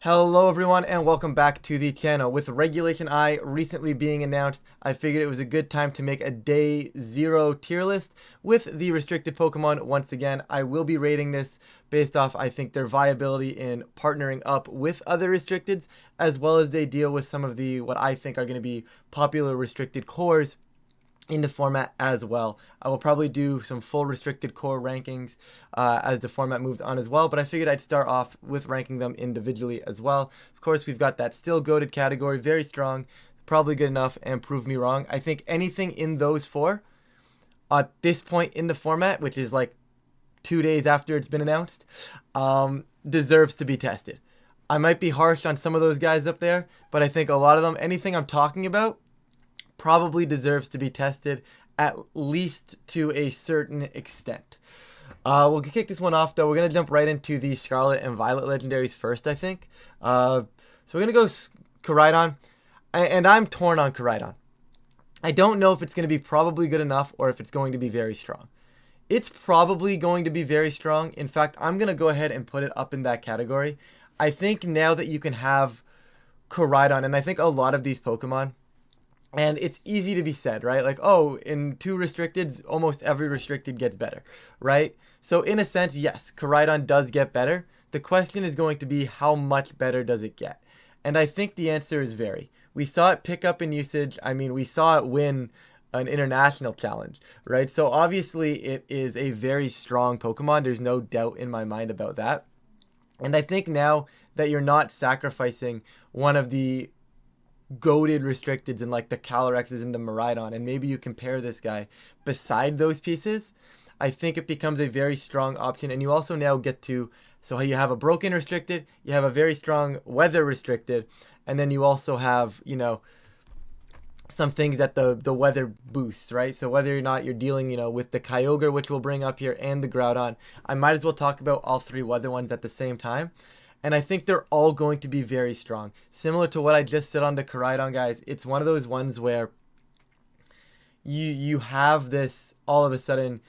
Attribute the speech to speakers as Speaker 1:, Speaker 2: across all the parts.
Speaker 1: Hello everyone and welcome back to the channel. With Regulation I recently being announced, I figured it was a good time to make a day 0 tier list with the restricted Pokemon. Once again, I will be rating this based off I think their viability in partnering up with other restricteds, as well as they deal with some of the what I think are going to be popular restricted cores in the format as well. I will probably do some full restricted core rankings as the format moves on as well, but I figured I'd start off with ranking them individually as well. Of course, we've got that still goated category, very strong, probably good enough, and prove me wrong. I think anything in those four at this point in the format, which is like 2 days after it's been announced, deserves to be tested. I might be harsh on some of those guys up there, but I think a lot of them, anything I'm talking about, probably deserves to be tested at least to a certain extent. We'll kick this one off though. We're going to jump right into the Scarlet and Violet legendaries first, I think. So we're going to go Koraidon, and I'm torn on Koraidon. I don't know if it's going to be probably good enough or if it's going to be very strong. It's probably going to be very strong. In fact, I'm going to go ahead and put it up in that category. I think now that you can have Koraidon, and I think a lot of these Pokemon, and it's easy to be said, right? Like, oh, in 2 restricteds, almost every restricted gets better, right? So in a sense, yes, Koraidon does get better. The question is going to be how much better does it get? And I think the answer is vary. We saw it pick up in usage. I mean, we saw it win an international challenge, right? So obviously it is a very strong Pokemon. There's no doubt in my mind about that. And I think now that you're not sacrificing one of the goated restricteds and like the Calorexes and the Miraidon, and maybe you compare this guy beside those pieces, I think it becomes a very strong option. And you also now get to, so you have a broken restricted, you have a very strong weather restricted, and then you also have, you know, some things that the weather boosts, right? So whether or not you're dealing, you know, with the Kyogre, which we'll bring up here, and the Groudon, I might as well talk about all 3 weather ones at the same time. And I think they're all going to be very strong. Similar to what I just said on the Koraidon, guys. It's one of those ones where you have this all of a sudden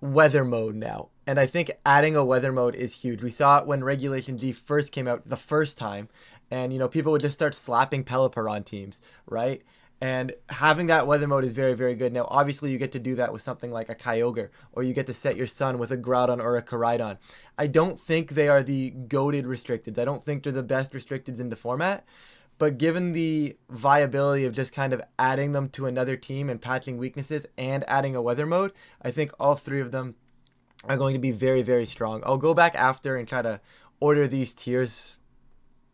Speaker 1: weather mode now. And I think adding a weather mode is huge. We saw it when Regulation G first came out the first time. And, you know, people would just start slapping Pelipper on teams, right? And having that weather mode is very, very good. Now, obviously, you get to do that with something like a Kyogre, or you get to set your sun with a Groudon or a Koraidon. I don't think they are the goated restricteds. I don't think they're the best restricteds in the format. But given the viability of just kind of adding them to another team and patching weaknesses and adding a weather mode, I think all 3 of them are going to be very, very strong. I'll go back after and try to order these tiers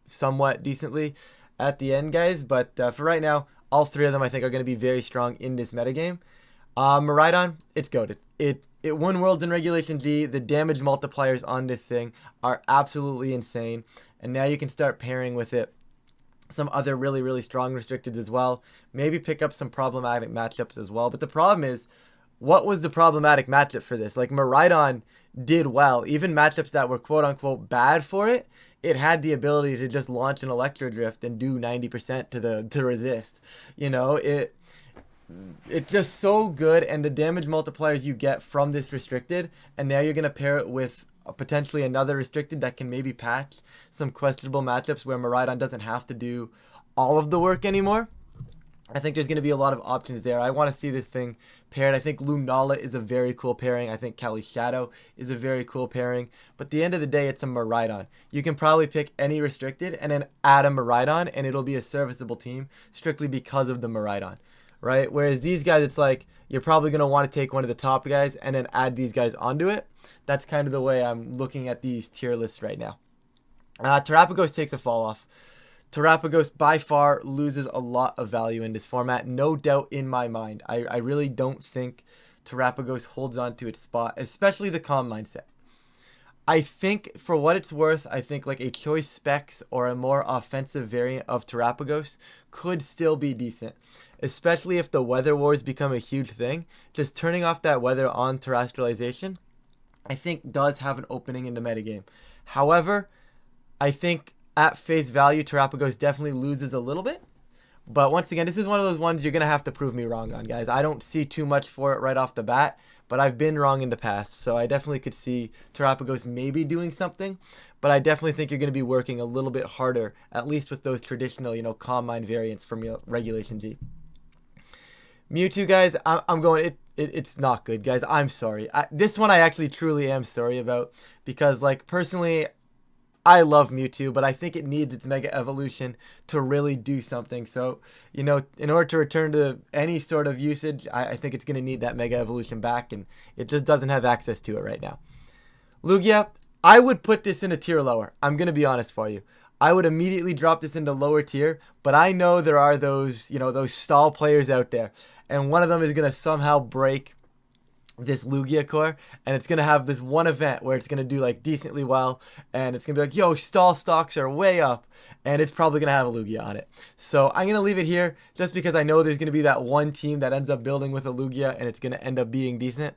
Speaker 1: somewhat decently at the end, guys. But for right now, all 3 of them I think are going to be very strong in this metagame. Miraidon, it's goated. It won Worlds in Regulation G. The damage multipliers on this thing are absolutely insane. And now you can start pairing with it some other really, really strong restricted as well. Maybe pick up some problematic matchups as well. But the problem is, what was the problematic matchup for this? Like, Miraidon did well. Even matchups that were quote-unquote bad for it, it had the ability to just launch an Electro Drift and do 90% to resist. You know, it's just so good, and the damage multipliers you get from this restricted, and now you're going to pair it with potentially another restricted that can maybe patch some questionable matchups where Miraidon doesn't have to do all of the work anymore. I think there's going to be a lot of options there. I want to see this thing paired. I think Lunala is a very cool pairing. I think Kelly Shadow is a very cool pairing. But at the end of the day, it's a Miraidon. You can probably pick any restricted and then add a Miraidon, and it'll be a serviceable team strictly because of the Miraidon, right? Whereas these guys, it's like you're probably going to want to take one of the top guys and then add these guys onto it. That's kind of the way I'm looking at these tier lists right now. Terapagos takes a fall off. Terapagos by far loses a lot of value in this format, no doubt in my mind. I really don't think Terapagos holds on to its spot, especially the calm mindset. I think for what it's worth, I think like a choice specs or a more offensive variant of Terapagos could still be decent, especially if the weather wars become a huge thing. Just turning off that weather on terrestrialization, I think does have an opening in the metagame. However, I think at face value, Terapagos definitely loses a little bit. But once again, this is one of those ones you're going to have to prove me wrong on, guys. I don't see too much for it right off the bat, but I've been wrong in the past. So I definitely could see Terapagos maybe doing something. but I definitely think you're going to be working a little bit harder, at least with those traditional, Calm Mind variants from Regulation G. Mewtwo, guys, I'm going. It's not good, guys. I'm sorry. This one I actually truly am sorry about because, like, personally, I love Mewtwo, but I think it needs its Mega Evolution to really do something. So, in order to return to any sort of usage, I think it's going to need that Mega Evolution back, and it just doesn't have access to it right now. Lugia, I would put this in a tier lower. I'm going to be honest for you. I would immediately drop this into lower tier, but I know there are those, those stall players out there, and one of them is going to somehow break this Lugia core, and it's going to have this one event where it's going to do like decently well, and it's going to be like, yo, stall stocks are way up, and it's probably going to have a Lugia on it. So I'm going to leave it here just because I know there's going to be that one team that ends up building with a Lugia, and it's going to end up being decent.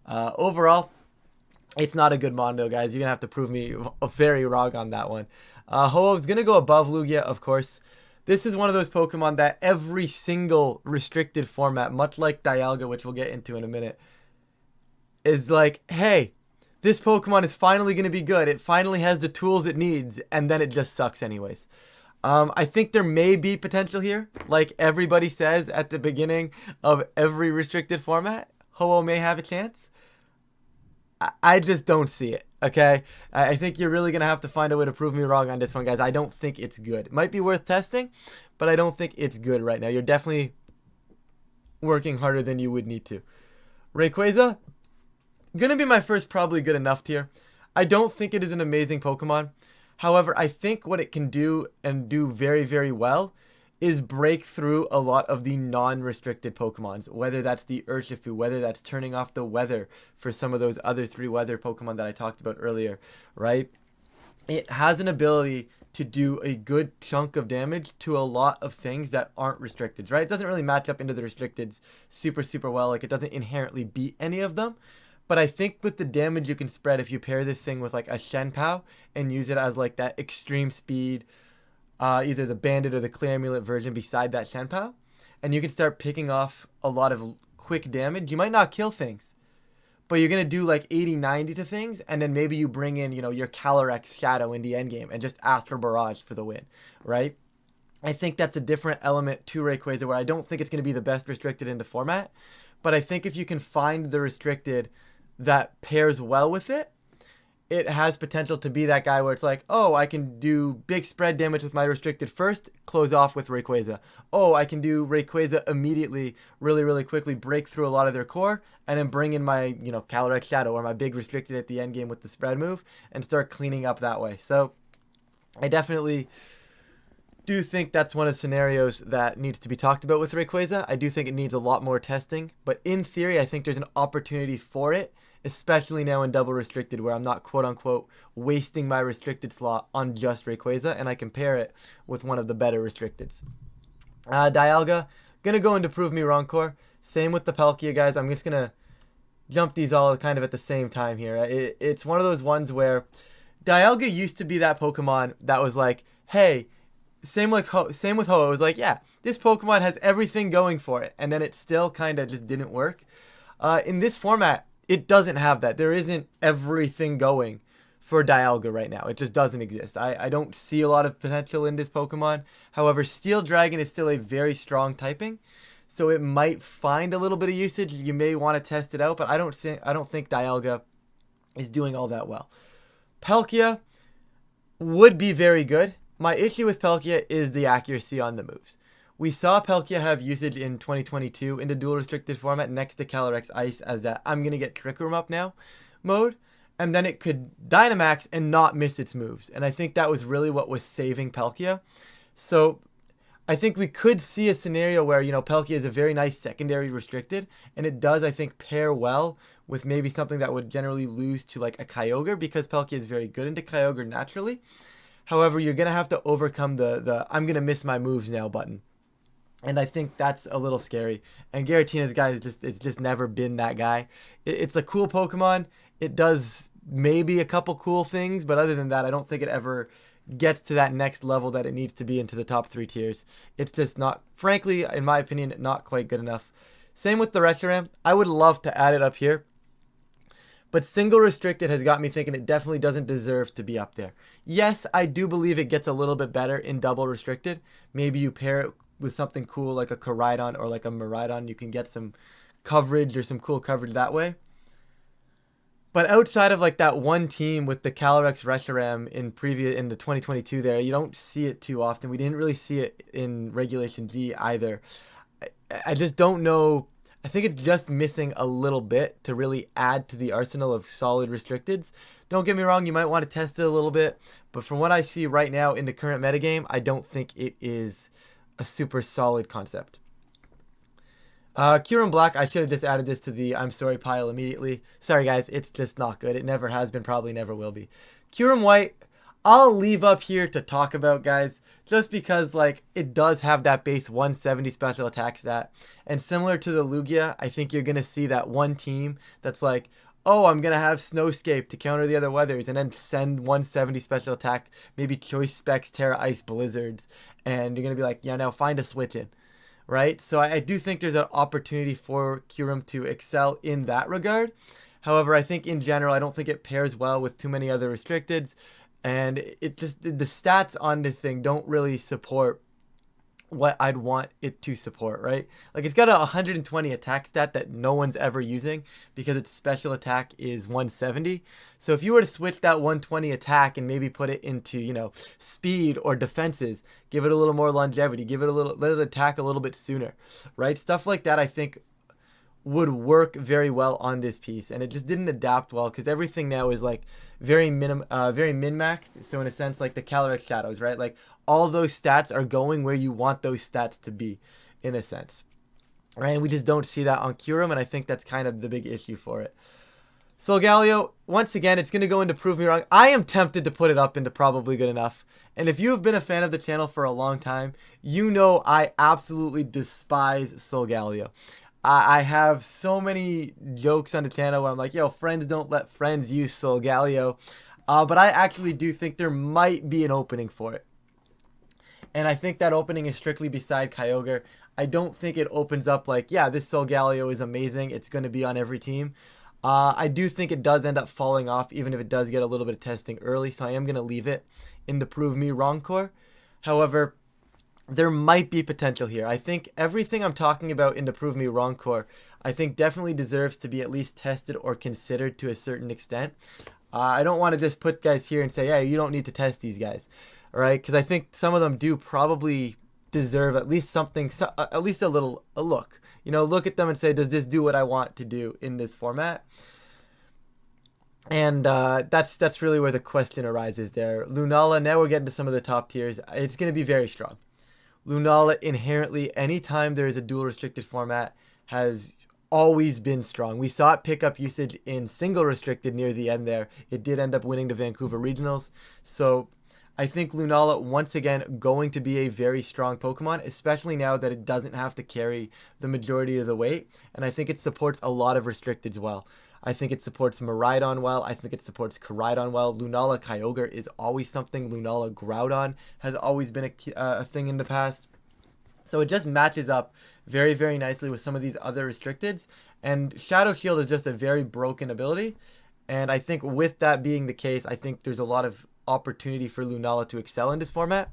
Speaker 1: Overall, it's not a good Mondo, guys. You're going to have to prove me very wrong on that one. Ho-Oh's going to go above Lugia, of course. This is one of those Pokemon that every single restricted format, much like Dialga, which we'll get into in a minute, is like, hey, this Pokemon is finally going to be good. It finally has the tools it needs, and then it just sucks anyways. I think there may be potential here. Like everybody says at the beginning of every restricted format, Ho-Oh may have a chance. I just don't see it, okay? I think you're really going to have to find a way to prove me wrong on this one, guys. I don't think it's good. It might be worth testing, but I don't think it's good right now. You're definitely working harder than you would need to. Rayquaza, going to be my first probably good enough tier. I don't think it is an amazing Pokemon. However, I think what it can do and do very, very well is break through a lot of the non-restricted Pokemons, whether that's the Urshifu, whether that's turning off the weather for some of those other 3 weather Pokemon that I talked about earlier, right? It has an ability to do a good chunk of damage to a lot of things that aren't restricted, right? It doesn't really match up into the restricteds super, super well. Like, it doesn't inherently beat any of them. But I think with the damage you can spread if you pair this thing with like a Shenpao and use it as like that extreme speed, either the Bandit or the Clear Amulet version beside that Shenpao, and you can start picking off a lot of quick damage. You might not kill things, but you're going to do like 80-90 to things, and then maybe you bring in, your Calyrex Shadow in the endgame and just ask for Barrage for the win, right? I think that's a different element to Rayquaza where I don't think it's going to be the best restricted into format, but I think if you can find the restricted that pairs well with it, it has potential to be that guy where it's like, oh, I can do big spread damage with my restricted first, close off with Rayquaza. Oh, I can do Rayquaza immediately, really, really quickly, break through a lot of their core, and then bring in my, Calyrex Shadow or my big restricted at the end game with the spread move and start cleaning up that way. So I definitely do think that's one of the scenarios that needs to be talked about with Rayquaza. I do think it needs a lot more testing, but in theory, I think there's an opportunity for it, especially now in double restricted where I'm not quote-unquote wasting my restricted slot on just Rayquaza, and I compare it with one of the better restricteds. Dialga, gonna go into prove me wrong core. Same with the Palkia, guys. I'm just gonna jump these all kind of at the same time here. It's one of those ones where Dialga used to be that Pokemon that was like, hey, same with Ho. It was like, yeah, this Pokemon has everything going for it, and then it still kind of just didn't work. In this format, it doesn't have that. There isn't everything going for Dialga right now. It just doesn't exist. I don't see a lot of potential in this Pokemon. However, Steel Dragon is still a very strong typing, so it might find a little bit of usage. You may want to test it out, but I don't think Dialga is doing all that well. Palkia would be very good. My issue with Palkia is the accuracy on the moves. We saw Palkia have usage in 2022 in the dual restricted format next to Calyrex Ice as that I'm going to get Trick Room up now mode. And then it could Dynamax and not miss its moves. And I think that was really what was saving Palkia. So I think we could see a scenario where, Palkia is a very nice secondary restricted. And it does, I think, pair well with maybe something that would generally lose to like a Kyogre because Palkia is very good into Kyogre naturally. However, you're going to have to overcome the I'm going to miss my moves now button. And I think that's a little scary. And Giratina's guy it's just never been that guy. It's a cool Pokemon. It does maybe a couple cool things, but other than that, I don't think it ever gets to that next level that it needs to be into the top 3 tiers. It's just not, frankly, in my opinion, not quite good enough. Same with the Reshiram. I would love to add it up here. But single restricted has got me thinking it definitely doesn't deserve to be up there. Yes, I do believe it gets a little bit better in double restricted. Maybe you pair it with something cool like a Koraidon or like a Miraidon. You can get some coverage or some cool coverage that way. But outside of like that one team with the Calyrex Reshiram in the 2022 there, you don't see it too often. We didn't really see it in Regulation G either. I just don't know. I think it's just missing a little bit to really add to the arsenal of solid restricteds. Don't get me wrong, you might want to test it a little bit, but from what I see right now in the current metagame, I don't think it is a super solid concept. Kyurem Black, I should have just added this to the I'm sorry pile immediately. Sorry guys, it's just not good. It never has been, probably never will be. Kyurem White, I'll leave up here to talk about, guys, just because like it does have that base 170 special attack stat. And similar to the Lugia, I think you're going to see that one team that's like, oh, I'm going to have Snowscape to counter the other weathers and then send 170 special attack, maybe Choice Specs, Terra Ice Blizzards. And you're going to be like, yeah, now find a switch in. Right? So I do think there's an opportunity for Kyurem to excel in that regard. However, I think in general, I don't think it pairs well with too many other restricteds. And it just, the stats on the thing don't really support what I'd want it to support, right? Like it's got a 120 attack stat that no one's ever using because its special attack is 170. So if you were to switch that 120 attack and maybe put it into, you know, speed or defenses, give it a little more longevity, give it a little, let it attack a little bit sooner, right? Stuff like that I think would work very well on this piece, and it just didn't adapt well because everything now is like very min-maxed. So in a sense, like the Calyrex Shadows, right? Like all those stats are going where you want those stats to be, in a sense, right? And we just don't see that on Kyurem, and I think that's kind of the big issue for it. Solgaleo, once again, it's going to go into Prove Me Wrong. I am tempted to put it up into Probably Good Enough. And if you have been a fan of the channel for a long time, you know I absolutely despise Solgaleo. I have so many jokes on the channel where I'm like, yo, friends don't let friends use Solgaleo. But I actually do think there might be an opening for it. And I think that opening is strictly beside Kyogre. I don't think it opens up like, yeah, this Solgaleo is amazing. It's going to be on every team. I do think it does end up falling off, even if it does get a little bit of testing early. So I am going to leave it in the Prove Me Wrong core. However, there might be potential here. I think everything I'm talking about in the Prove Me Wrong core, I think definitely deserves to be at least tested or considered to a certain extent. I don't want to just put guys here and say, yeah, you don't need to test these guys, all right? Because I think some of them do probably deserve at least something, at least a look. You know, look at them and say, does this do what I want to do in this format? And that's really where the question arises there. Lunala, now we're getting to some of the top tiers. It's going to be very strong. Lunala inherently, anytime there is a dual restricted format, has always been strong. We saw it pick up usage in single restricted near the end there. It did end up winning the Vancouver Regionals. So I think Lunala, once again, going to be a very strong Pokemon, especially now that it doesn't have to carry the majority of the weight. And I think it supports a lot of restricteds well. I think it supports Miraidon well. I think it supports Koraidon well. Lunala Kyogre is always something. Lunala Groudon has always been a thing in the past. So it just matches up very, very nicely with some of these other restricteds. And Shadow Shield is just a very broken ability. And I think with that being the case, I think there's a lot of opportunity for Lunala to excel in this format.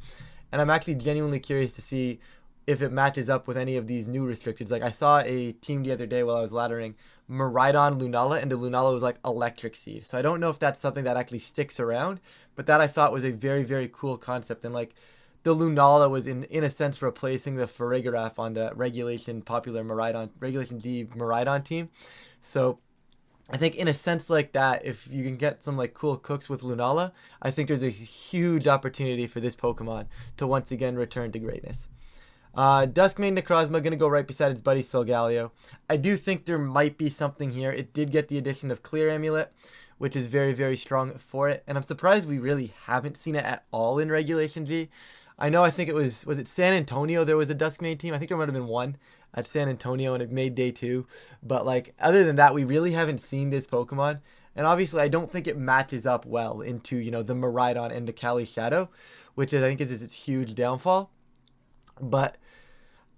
Speaker 1: And I'm actually genuinely curious to see if it matches up with any of these new restricteds. Like I saw a team the other day while I was laddering Miraidon Lunala, and the Lunala was like Electric Seed. So I don't know if that's something that actually sticks around, but that I thought was a very, very cool concept. And like the Lunala was in a sense replacing the Farigiraf on the Regulation G Miraidon team. So I think in a sense like that, if you can get some like cool cooks with Lunala, I think there's a huge opportunity for this Pokemon to once again return to greatness. Duskmane Necrozma going to go right beside its buddy Solgaleo. I do think there might be something here. It did get the addition of Clear Amulet, which is very, very strong for it. And I'm surprised we really haven't seen it at all in Regulation G. I know, I think it was it San Antonio there was a Duskmane team? I think there might have been one at San Antonio and it made day 2. But like, other than that, we really haven't seen this Pokemon. And obviously, I don't think it matches up well into, you know, the Miraidon and the Cali Shadow, which I think is its huge downfall. But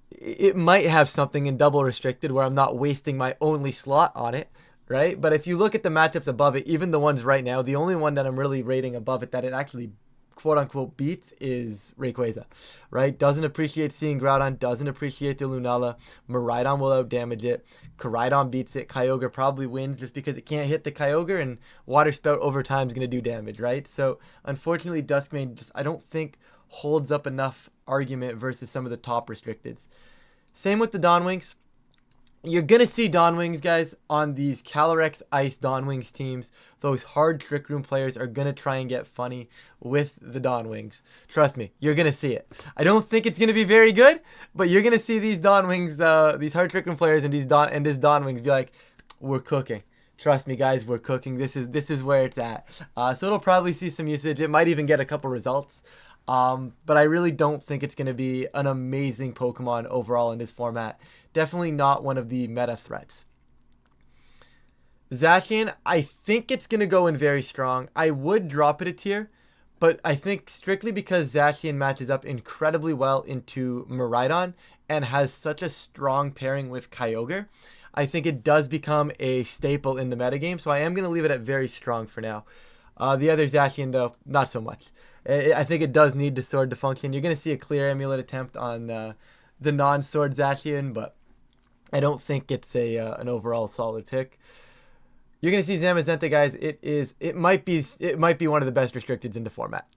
Speaker 1: it might have something in double restricted where I'm not wasting my only slot on it. right? But if you look at the matchups above it, even the ones right now, the only one that I'm really rating above it that it actually quote unquote beats is Rayquaza, right? Doesn't appreciate seeing Groudon, doesn't appreciate the Lunala. Miraidon will out damage it. Koraidon beats it. Kyogre probably wins just because it can't hit the Kyogre, and Water Spout over time is going to do damage, right? So unfortunately, Duskmane just, I don't think, holds up enough argument versus some of the top restricteds. Same with the Dawnwings. You're going to see Dawnwings, guys, on these Calyrex Ice Dawnwings teams. Those hard Trick Room players are going to try and get funny with the Dawnwings. Trust me, you're going to see it. I don't think it's going to be very good, but you're going to see these Dawnwings, these hard Trick Room players and this Dawnwings be like, we're cooking. Trust me, guys, we're cooking. This is where it's at. So it'll probably see some usage. It might even get a couple results. But I really don't think it's going to be an amazing Pokemon overall in this format. Definitely not one of the meta threats. Zacian, I think it's going to go in very strong. I would drop it a tier, but I think strictly because Zacian matches up incredibly well into Miraidon and has such a strong pairing with Kyogre, I think it does become a staple in the metagame. So I am going to leave it at very strong for now. The other Zacian, though, not so much. I think it does need the sword to function. You're going to see a clear amulet attempt on the non-sword Zacian, but I don't think it's an overall solid pick. You're going to see Zamazenta, guys. It might be one of the best restricteds in the format.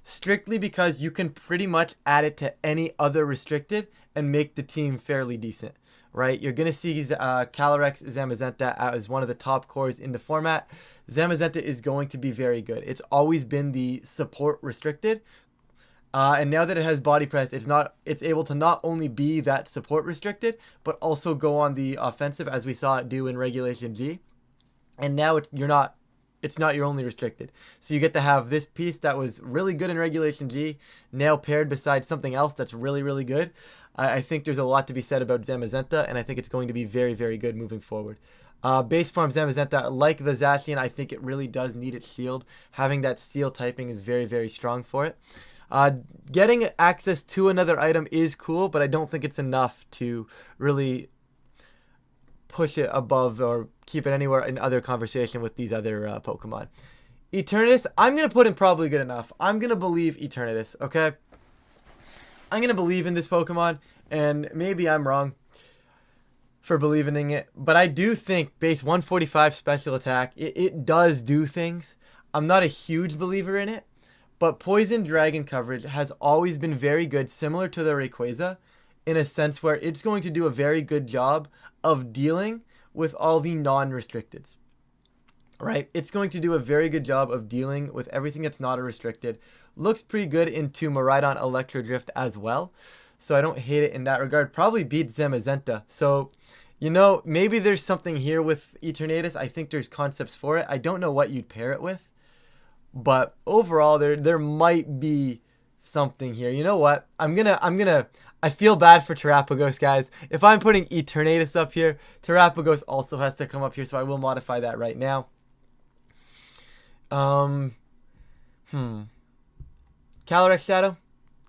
Speaker 1: Strictly because you can pretty much add it to any other restricted and make the team fairly decent, right? You're going to see Calyrex Zamazenta as one of the top cores in the format. Zamazenta is going to be very good. It's always been the support restricted. And now that it has body press, it's able to not only be that support restricted, but also go on the offensive as we saw it do in Regulation G. And now it's not your only restricted. So you get to have this piece that was really good in Regulation G, now paired beside something else that's really, really good. I think there's a lot to be said about Zamazenta, and I think it's going to be very, very good moving forward. Base form Zamazenta, like the Zacian, I think it really does need its shield. Having that steel typing is very, very strong for it. Getting access to another item is cool, but I don't think it's enough to really push it above or keep it anywhere in other conversation with these other Pokemon. Eternatus, I'm going to put in probably good enough. I'm going to believe Eternatus, okay? I'm going to believe in this Pokemon, and maybe I'm wrong for believing in it, but I do think base 145 special attack, it does do things. I'm not a huge believer in it, but Poison Dragon coverage has always been very good, similar to the Rayquaza, in a sense where it's going to do a very good job of dealing with all the non-restricteds, right? It's going to do a very good job of dealing with everything that's not a restricted. Looks pretty good into Miraidon Electro Drift as well, so I don't hate it in that regard. Probably beats Zamazenta. So, you know, maybe there's something here with Eternatus. I think there's concepts for it. I don't know what you'd pair it with, but overall there might be something here. You know what? I feel bad for Terapagos, guys. If I'm putting Eternatus up here, Terapagos also has to come up here, so I will modify that right now. Calyrex Shadow,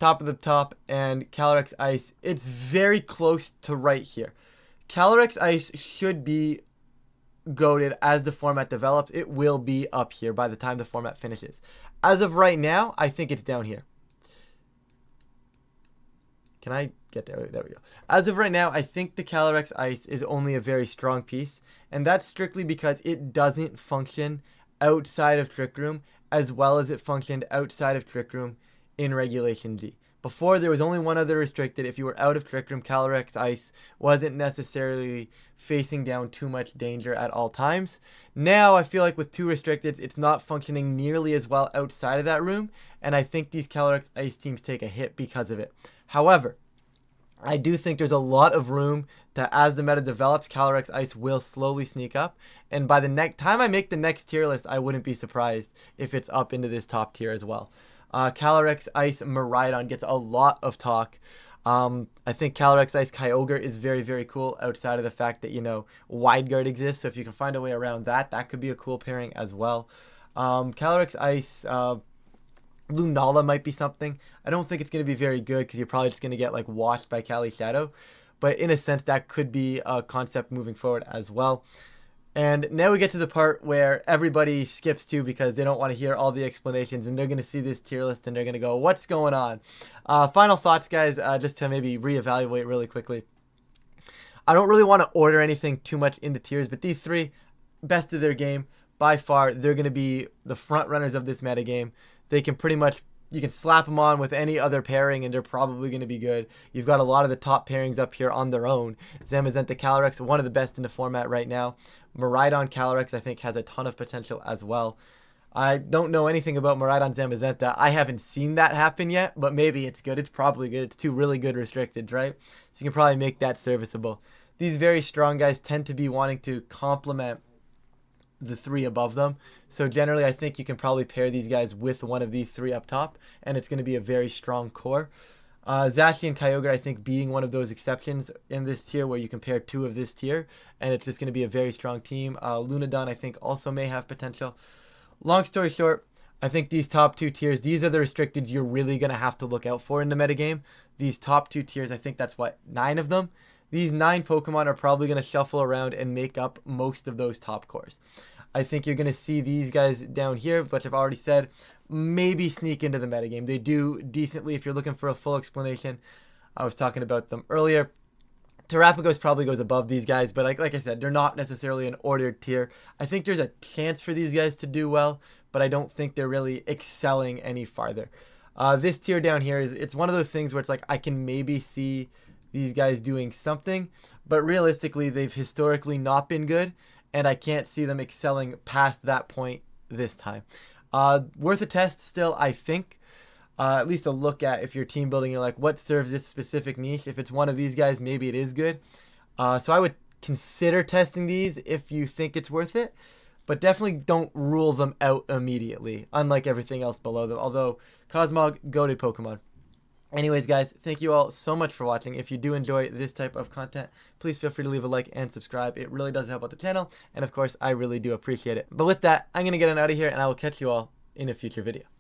Speaker 1: top of the top, and Calyrex Ice. It's very close to right here. Calyrex Ice should be goated as the format develops. It will be up here by the time the format finishes. As of right now, I think it's down here. Can I get there? There we go. As of right now, I think the Calyrex Ice is only a very strong piece, and that's strictly because it doesn't function outside of Trick Room as well as it functioned outside of Trick Room in Regulation G. Before, there was only one other restricted. If you were out of Trick Room, Calyrex Ice wasn't necessarily facing down too much danger at all times. Now, I feel like with two restricteds, it's not functioning nearly as well outside of that room, and I think these Calyrex Ice teams take a hit because of it. However, I do think there's a lot of room to, as the meta develops, Calyrex Ice will slowly sneak up, and by the next time I make the next tier list, I wouldn't be surprised if it's up into this top tier as well. Calyrex Ice Miraidon gets a lot of talk. I think Calyrex Ice Kyogre is very, very cool outside of the fact that, you know, Wide Guard exists. So if you can find a way around that, that could be a cool pairing as well. Calyrex Ice Lunala might be something. I don't think it's going to be very good because you're probably just going to get like washed by Cali Shadow. But in a sense, that could be a concept moving forward as well. And now we get to the part where everybody skips to because they don't want to hear all the explanations, and they're going to see this tier list and they're going to go, what's going on? Final thoughts, guys, just to maybe reevaluate really quickly. I don't really want to order anything too much into tiers, but these three, best of their game, by far, they're going to be the front runners of this metagame. They can pretty much, you can slap them on with any other pairing and they're probably going to be good. You've got a lot of the top pairings up here on their own. Zamazenta Calyrex, one of the best in the format right now. Miraidon Calyrex, I think, has a ton of potential as well. I don't know anything about Miraidon Zamazenta. I haven't seen that happen yet, but maybe it's good. It's probably good. It's two really good restricted, right? So you can probably make that serviceable. These very strong guys tend to be wanting to complement the three above them. So generally, I think you can probably pair these guys with one of these three up top, and it's going to be a very strong core. Zacian and Kyogre, I think, being one of those exceptions in this tier where you compare two of this tier, and it's just going to be a very strong team. Lunadon, I think, also may have potential. Long story short, I think these top two tiers, these are the restricted you're really going to have to look out for in the metagame. These top two tiers, I think that's what, 9 of them? These 9 Pokemon are probably going to shuffle around and make up most of those top cores. I think you're going to see these guys down here, which I've already said, maybe sneak into the metagame. They do decently if you're looking for a full explanation. I was talking about them earlier. Terrapagos probably goes above these guys, but like I said, they're not necessarily an ordered tier. I think there's a chance for these guys to do well, but I don't think they're really excelling any farther. This tier down here, it's one of those things where it's like I can maybe see these guys doing something, but realistically, they've historically not been good, and I can't see them excelling past that point this time. Worth a test still, I think. At least a look at if you're team building, you're like, what serves this specific niche? If it's one of these guys, maybe it is good. So I would consider testing these if you think it's worth it, but definitely don't rule them out immediately, unlike everything else below them. Although, Cosmog, goated Pokemon. Anyways, guys, thank you all so much for watching. If you do enjoy this type of content, please feel free to leave a like and subscribe. It really does help out the channel, and of course, I really do appreciate it. But with that, I'm going to get on out of here, and I will catch you all in a future video.